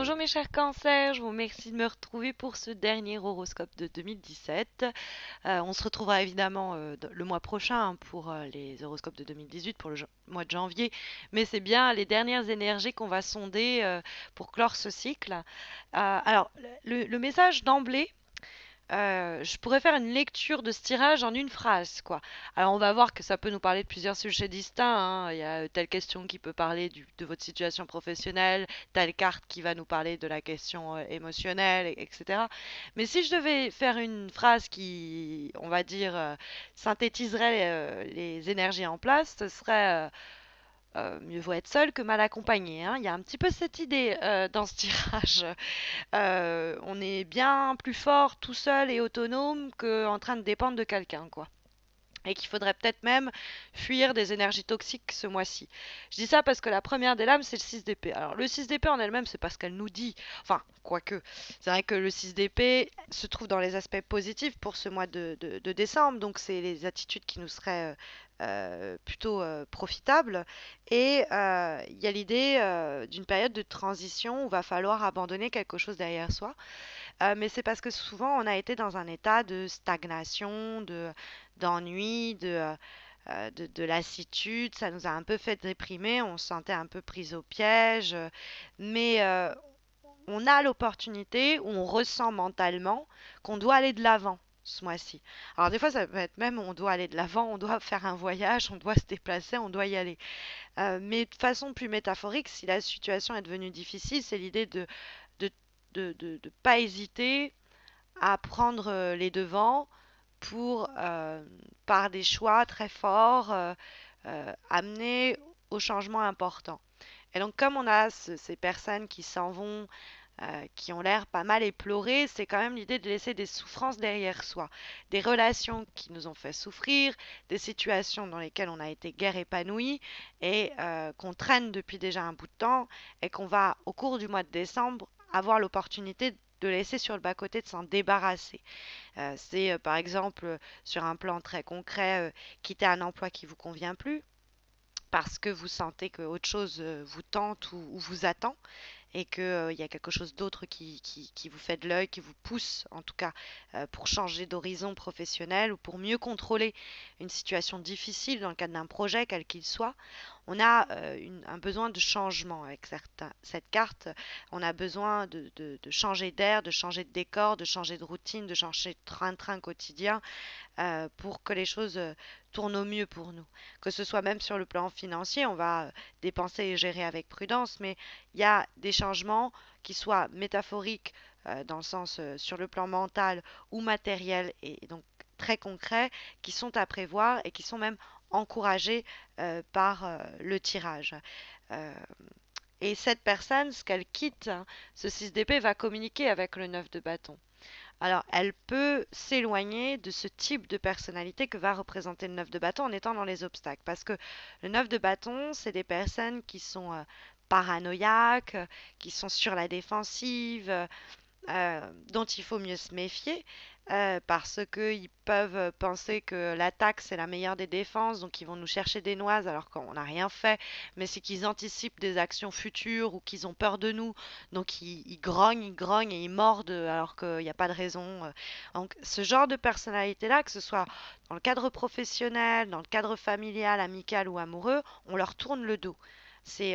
Bonjour mes chers cancers, je vous remercie de me retrouver pour ce dernier horoscope de 2017. On se retrouvera évidemment le mois prochain pour les horoscopes de 2018 pour le mois de janvier, mais c'est bien les dernières énergies qu'on va sonder pour clore ce cycle. Alors, le message d'emblée, je pourrais faire une lecture de ce tirage en une phrase, quoi. Alors, on va voir que ça peut nous parler de plusieurs sujets distincts, hein. Il y a telle question qui peut parler de votre situation professionnelle, telle carte qui va nous parler de la question émotionnelle, etc. Mais si je devais faire une phrase qui, on va dire, synthétiserait les énergies en place, ce serait mieux vaut être seul que mal accompagné, hein. Il y a un petit peu cette idée dans ce tirage. On est bien plus fort tout seul et autonome qu'en train de dépendre de quelqu'un, quoi. Et qu'il faudrait peut-être même fuir des énergies toxiques ce mois-ci. Je dis ça parce que la première des lames, c'est le 6 d'épée. Alors, le 6 d'épée en elle-même, c'est pas ce qu'elle nous dit. Enfin, quoique. C'est vrai que le 6 d'épée se trouve dans les aspects positifs pour ce mois de décembre. Donc, c'est les attitudes qui nous seraient plutôt profitables. Et il y a l'idée d'une période de transition où il va falloir abandonner quelque chose derrière soi. Mais c'est parce que souvent on a été dans un état de stagnation, d'ennui, de lassitude. Ça nous a un peu fait déprimer, on se sentait un peu pris au piège. Mais on a l'opportunité, ou on ressent mentalement qu'on doit aller de l'avant ce mois-ci. Alors des fois ça peut être même on doit aller de l'avant, on doit faire un voyage, on doit se déplacer, on doit y aller. Mais de façon plus métaphorique, si la situation est devenue difficile, c'est l'idée de, de pas hésiter à prendre les devants pour, par des choix très forts, amener au changement important. Et donc, comme on a ces personnes qui s'en vont, qui ont l'air pas mal éplorées, c'est quand même l'idée de laisser des souffrances derrière soi, des relations qui nous ont fait souffrir, des situations dans lesquelles on a été guère épanoui et qu'on traîne depuis déjà un bout de temps et qu'on va, au cours du mois de décembre, avoir l'opportunité de laisser sur le bas-côté, de s'en débarrasser. C'est par exemple, sur un plan très concret, quitter un emploi qui vous convient plus parce que vous sentez que autre chose vous tente ou vous attend et qu'il y a quelque chose d'autre qui vous fait de l'œil, qui vous pousse en tout cas pour changer d'horizon professionnel ou pour mieux contrôler une situation difficile dans le cadre d'un projet quel qu'il soit. On a un besoin de changement avec cette carte. On a besoin de changer d'air, de changer de décor, de changer de routine, de changer de train-train quotidien pour que les choses tournent au mieux pour nous. Que ce soit même sur le plan financier, on va dépenser et gérer avec prudence, mais il y a des changements qui soient métaphoriques dans le sens sur le plan mental ou matériel et donc très concrets qui sont à prévoir et qui sont même encouragés par le tirage. Euh, et cette personne, ce qu'elle quitte, hein, ce 6 d'épée va communiquer avec le 9 de bâton. Alors, elle peut s'éloigner de ce type de personnalité que va représenter le 9 de bâton en étant dans les obstacles. Parce que le 9 de bâton, c'est des personnes qui sont paranoïaques, qui sont sur la défensive, dont il faut mieux se méfier parce qu'ils peuvent penser que l'attaque c'est la meilleure des défenses, donc ils vont nous chercher des noises alors qu'on n'a rien fait, mais c'est qu'ils anticipent des actions futures ou qu'ils ont peur de nous, donc ils grognent et ils mordent alors qu'il n'y a pas de raison. Donc ce genre de personnalité-là, que ce soit dans le cadre professionnel, dans le cadre familial, amical ou amoureux, on leur tourne le dos.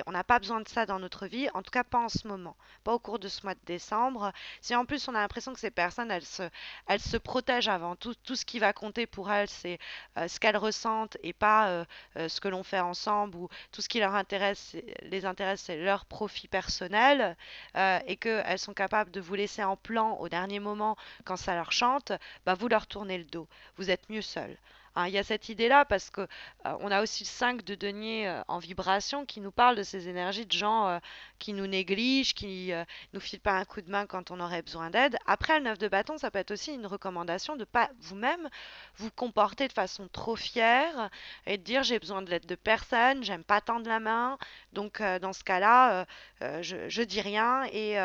On n'a pas besoin de ça dans notre vie, en tout cas pas en ce moment, pas au cours de ce mois de décembre. Si en plus on a l'impression que ces personnes, elles se protègent avant tout, tout ce qui va compter pour elles, c'est ce qu'elles ressentent et pas ce que l'on fait ensemble ou tout ce qui les intéresse, c'est leur profit personnel et qu'elles sont capables de vous laisser en plan au dernier moment quand ça leur chante, bah vous leur tournez le dos. Vous êtes mieux seul. Hein, il y a cette idée-là parce que on a aussi le 5 de denier en vibration qui nous parle de ces énergies de gens qui nous négligent, qui nous filent pas un coup de main quand on aurait besoin d'aide. Après, le 9 de bâton, ça peut être aussi une recommandation de pas vous-même vous comporter de façon trop fière et de dire j'ai besoin de l'aide de personne, j'aime pas tendre la main. Donc dans ce cas-là, je dis rien et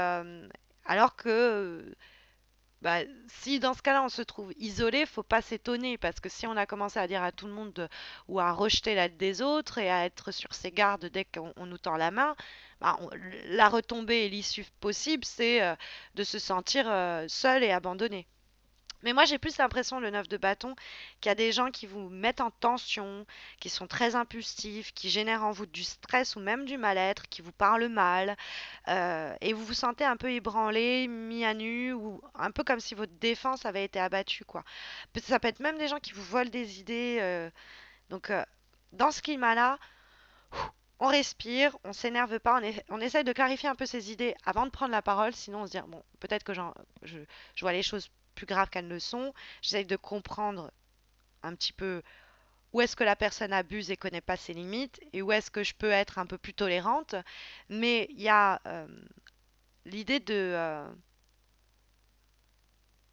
alors que Bah, si dans ce cas-là on se trouve isolé, faut pas s'étonner parce que si on a commencé à dire à tout le monde ou à rejeter l'aide des autres et à être sur ses gardes dès qu'on nous tend la main, bah, la retombée et l'issue possible, c'est de se sentir seul et abandonné. Mais moi, j'ai plus l'impression, le neuf de bâton, qu'il y a des gens qui vous mettent en tension, qui sont très impulsifs, qui génèrent en vous du stress ou même du mal-être, qui vous parlent mal, et vous vous sentez un peu ébranlé, mis à nu, ou un peu comme si votre défense avait été abattue, quoi. Ça peut être même des gens qui vous volent des idées. Donc, dans ce climat-là, on respire, on s'énerve pas, on essaye de clarifier un peu ses idées avant de prendre la parole, sinon on se dit, bon, peut-être que je vois les choses plus graves qu'elles ne sont, j'essaye de comprendre un petit peu où est-ce que la personne abuse et connaît pas ses limites, et où est-ce que je peux être un peu plus tolérante, mais il y a l'idée de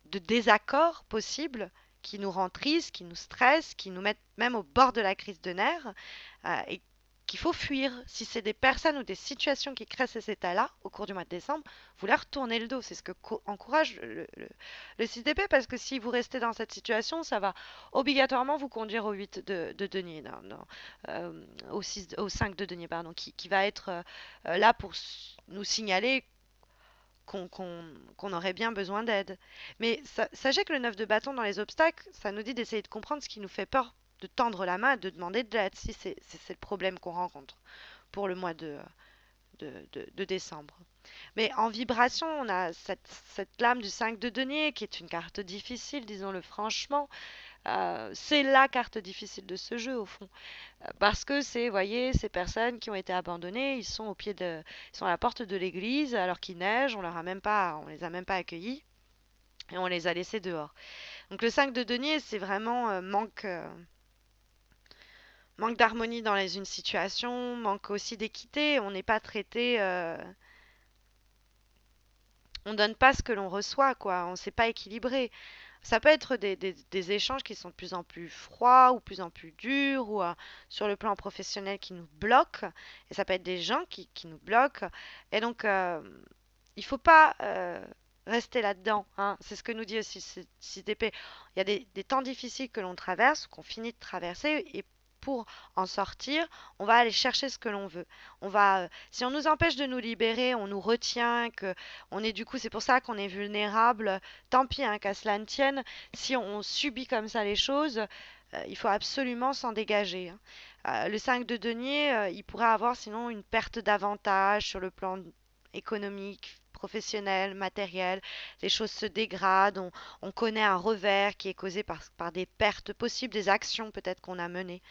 désaccord possible qui nous rend tristes, qui nous stresse, qui nous met même au bord de la crise de nerfs, et qu'il faut fuir. Si c'est des personnes ou des situations qui créent ces états-là au cours du mois de décembre, vous leur tournez le dos. C'est ce que encourage le 6DP, parce que si vous restez dans cette situation, ça va obligatoirement vous conduire au 8 de denier, non, non, au 5 de denier, pardon, qui va être là pour nous signaler qu'on aurait bien besoin d'aide. Mais sachez que le 9 de bâton dans les obstacles, ça nous dit d'essayer de comprendre ce qui nous fait peur, de tendre la main, de demander de l'aide, si c'est le problème qu'on rencontre pour le mois de décembre. Mais en vibration, on a cette lame du 5 de denier, qui est une carte difficile, disons-le franchement. C'est la carte difficile de ce jeu, au fond. Parce que c'est, voyez, ces personnes qui ont été abandonnées, ils sont à la porte de l'église alors qu'il neige, on les a même pas accueillis et on les a laissés dehors. Donc le 5 de denier, c'est vraiment manque d'harmonie dans une situation, manque aussi d'équité. On n'est pas traité, on donne pas ce que l'on reçoit, quoi. On s'est pas équilibré. Ça peut être des échanges qui sont de plus en plus froids ou plus en plus durs ou sur le plan professionnel qui nous bloquent. Et ça peut être des gens qui nous bloquent. Et donc, il faut pas rester là-dedans, hein. C'est ce que nous dit aussi CDP. Il y a des temps difficiles que l'on traverse, qu'on finit de traverser, et pour en sortir, on va aller chercher ce que l'on veut. Si on nous empêche de nous libérer, on nous retient, que on est du coup, c'est pour ça qu'on est vulnérable. Tant pis, hein, qu'à cela ne tienne. Si on subit comme ça les choses, il faut absolument s'en dégager, hein. Le 5 de denier, il pourrait avoir sinon une perte d'avantage sur le plan économique, professionnel, matériel. Les choses se dégradent, on connaît un revers qui est causé par des pertes possibles, des actions peut-être qu'on a menées.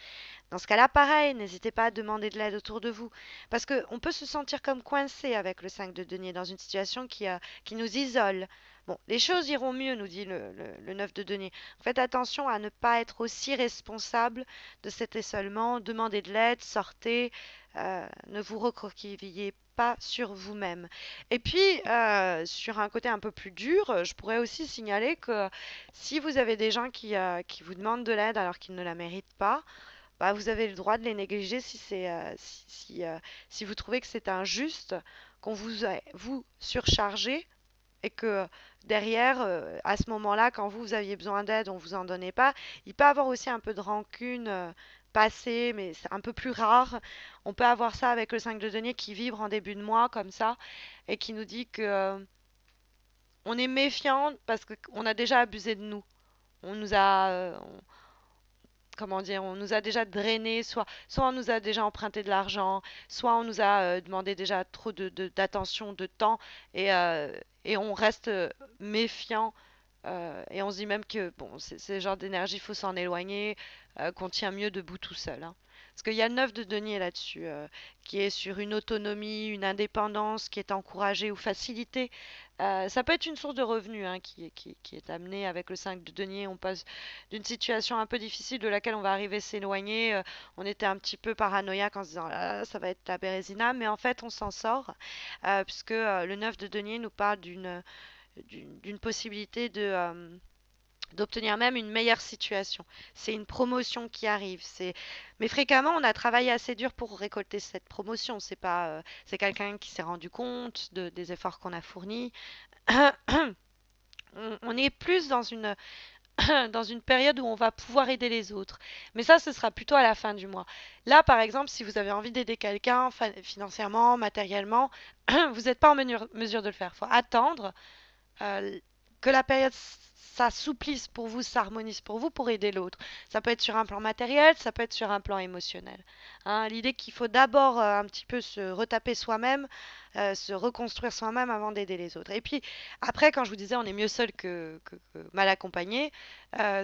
Dans ce cas-là, pareil, n'hésitez pas à demander de l'aide autour de vous. Parce qu'on peut se sentir comme coincé avec le 5 de denier dans une situation qui nous isole. Bon, les choses iront mieux, nous dit le 9 de denier. Faites attention à ne pas être aussi responsable de cet isolement. Demandez de l'aide, sortez, ne vous recroquevillez pas sur vous-même. Et puis, sur un côté un peu plus dur, je pourrais aussi signaler que si vous avez des gens qui vous demandent de l'aide alors qu'ils ne la méritent pas, bah, vous avez le droit de les négliger si vous trouvez que c'est injuste, qu'on vous surchargé et que derrière, à ce moment-là, quand vous aviez besoin d'aide, on vous en donnait pas. Il peut avoir aussi un peu de rancune passée, mais c'est un peu plus rare. On peut avoir ça avec le 5 de denier qui vibre en début de mois comme ça et qui nous dit que on est méfiant parce qu'on a déjà abusé de nous. On nous a, comment dire, on nous a déjà drainé, soit on nous a déjà emprunté de l'argent, soit on nous a demandé déjà trop d'attention, de temps, et on reste méfiant, et on se dit même que bon, c'est le genre d'énergie, il faut s'en éloigner, qu'on tient mieux debout tout seul, hein. Parce qu'il y a le 9 de denier là-dessus, qui est sur une autonomie, une indépendance qui est encouragée ou facilitée. Ça peut être une source de revenus, hein, qui est amenée avec le 5 de denier. On passe d'une situation un peu difficile de laquelle on va arriver à s'éloigner. On était un petit peu paranoïaque en se disant ah, là, ça va être la Bérésina, mais en fait on s'en sort, puisque le 9 de denier nous parle d'une possibilité d'obtenir même une meilleure situation. C'est une promotion qui arrive. Mais fréquemment, on a travaillé assez dur pour récolter cette promotion. C'est pas, c'est quelqu'un qui s'est rendu compte des efforts qu'on a fournis. on est plus dans une dans une période où on va pouvoir aider les autres. Mais ça, ce sera plutôt à la fin du mois. Là, par exemple, si vous avez envie d'aider quelqu'un financièrement, matériellement, vous n'êtes pas en mesure de le faire. Il faut attendre euh, que la période s'assouplisse pour vous, s'harmonise pour vous, pour aider l'autre. Ça peut être sur un plan matériel, ça peut être sur un plan émotionnel. Hein, l'idée qu'il faut d'abord un petit peu se retaper soi-même, se reconstruire soi-même avant d'aider les autres. Et puis après, quand je vous disais on est mieux seul que mal accompagné,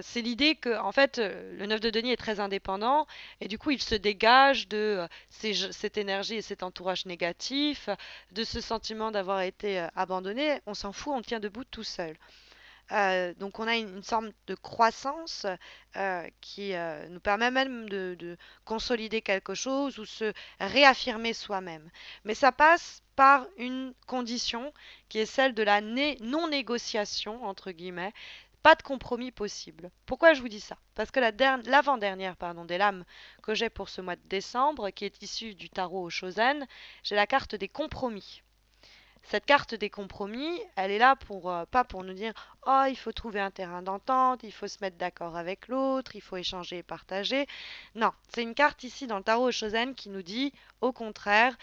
c'est l'idée que en fait le 9 de denier est très indépendant et du coup il se dégage de cette énergie et cet entourage négatif, de ce sentiment d'avoir été abandonné. On s'en fout, on tient debout tout seul. Donc on a une sorte de croissance qui nous permet même de consolider quelque chose ou se réaffirmer soi-même. Mais ça passe par une condition qui est celle de la non-négociation, entre guillemets. Pas de compromis possible. Pourquoi je vous dis ça? Parce que l'avant-dernière des lames que j'ai pour ce mois de décembre, qui est issue du tarot au Shosen, j'ai la carte des compromis. Cette carte des compromis, elle est là pour pas pour nous dire oh il faut trouver un terrain d'entente, il faut se mettre d'accord avec l'autre, il faut échanger et partager. Non, c'est une carte ici dans le tarot Shosen qui nous dit au contraire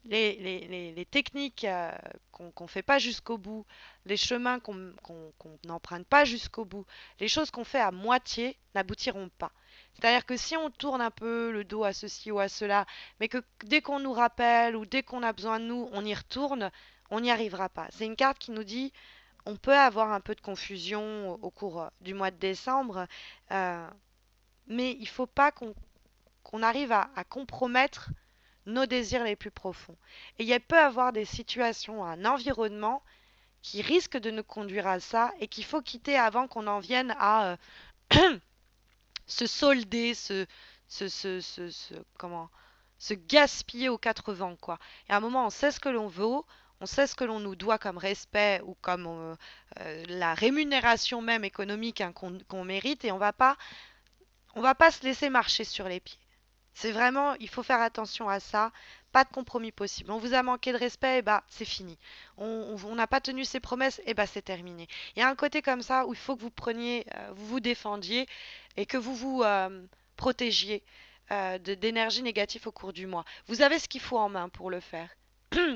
les techniques qu'on ne fait pas jusqu'au bout, les chemins qu'on n'emprunte pas jusqu'au bout, les choses qu'on fait à moitié n'aboutiront pas. C'est-à-dire que si on tourne un peu le dos à ceci ou à cela, mais que dès qu'on nous rappelle ou dès qu'on a besoin de nous, on y retourne, on n'y arrivera pas. C'est une carte qui nous dit on peut avoir un peu de confusion au cours du mois de décembre, euh, mais il ne faut pas qu'on arrive à compromettre nos désirs les plus profonds. Et il peut y avoir des situations, un environnement qui risque de nous conduire à ça et qu'il faut quitter avant qu'on en vienne à se solder, comment, se gaspiller aux quatre vents, quoi. Et à un moment, on sait ce que l'on vaut, on sait ce que l'on nous doit comme respect ou comme la rémunération même économique hein, qu'on mérite et on va pas se laisser marcher sur les pieds. C'est vraiment, il faut faire attention à ça. Pas de compromis possible. On vous a manqué de respect, et bah c'est fini. On n'a pas tenu ses promesses, et bah c'est terminé. Il y a un côté comme ça où il faut que vous preniez, vous vous défendiez et que vous vous protégiez d'énergie négative au cours du mois. Vous avez ce qu'il faut en main pour le faire.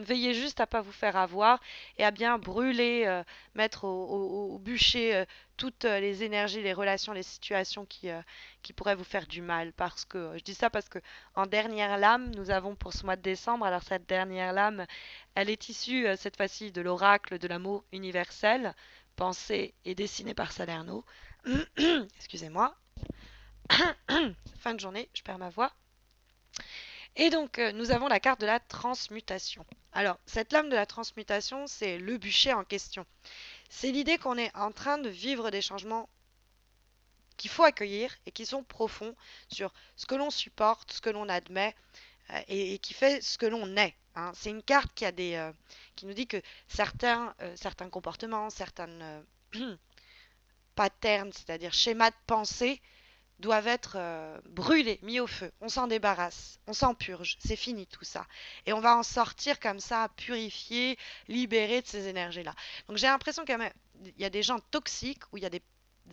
Veillez juste à pas vous faire avoir et à bien brûler, mettre au bûcher toutes les énergies, les relations, les situations qui pourraient vous faire du mal. Parce que je dis ça parce que en dernière lame, nous avons pour ce mois de décembre, alors cette dernière lame, elle est issue cette fois-ci de l'oracle de l'amour universel, pensé et dessiné par Salerno. Excusez-moi. Fin de journée, je perds ma voix. Et donc, nous avons la carte de la transmutation. Alors, cette lame de la transmutation, c'est le bûcher en question. C'est l'idée qu'on est en train de vivre des changements qu'il faut accueillir et qui sont profonds sur ce que l'on supporte, ce que l'on admet et qui fait ce que l'on est. Hein. C'est une carte qui nous dit que certains comportements, certains patterns, c'est-à-dire schémas de pensée, doivent être brûlés, mis au feu. On s'en débarrasse, on s'en purge, c'est fini tout ça. Et on va en sortir comme ça, purifié, libéré de ces énergies-là. Donc j'ai l'impression qu'il y a des gens toxiques, où il y a des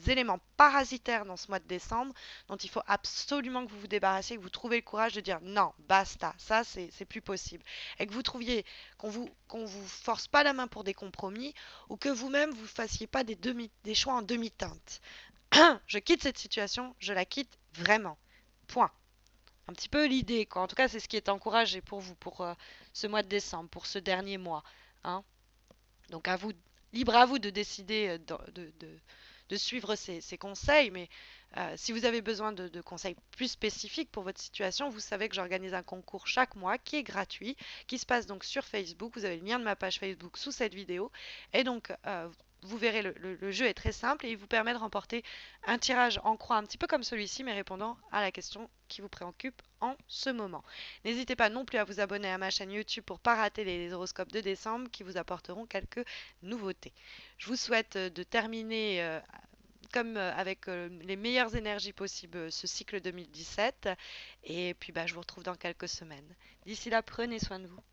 éléments parasitaires dans ce mois de décembre dont il faut absolument que vous vous débarrassiez, que vous trouviez le courage de dire non, basta, ça c'est plus possible. Et que vous trouviez qu'on vous force pas la main pour des compromis ou que vous-même vous fassiez pas des choix en demi-teinte. Je quitte cette situation, je la quitte vraiment. Point. Un petit peu l'idée, quoi. En tout cas, c'est ce qui est encouragé pour vous, pour ce mois de décembre, pour ce dernier mois. Hein. Donc, à vous, libre à vous de décider de suivre ces conseils, mais si vous avez besoin de conseils plus spécifiques pour votre situation, vous savez que j'organise un concours chaque mois qui est gratuit, qui se passe donc sur Facebook. Vous avez le lien de ma page Facebook sous cette vidéo. Et donc, vous verrez, le jeu est très simple et il vous permet de remporter un tirage en croix un petit peu comme celui-ci, mais répondant à la question qui vous préoccupe en ce moment. N'hésitez pas non plus à vous abonner à ma chaîne YouTube pour ne pas rater les horoscopes de décembre qui vous apporteront quelques nouveautés. Je vous souhaite de terminer comme avec les meilleures énergies possibles ce cycle 2017 et puis bah, je vous retrouve dans quelques semaines. D'ici là, prenez soin de vous.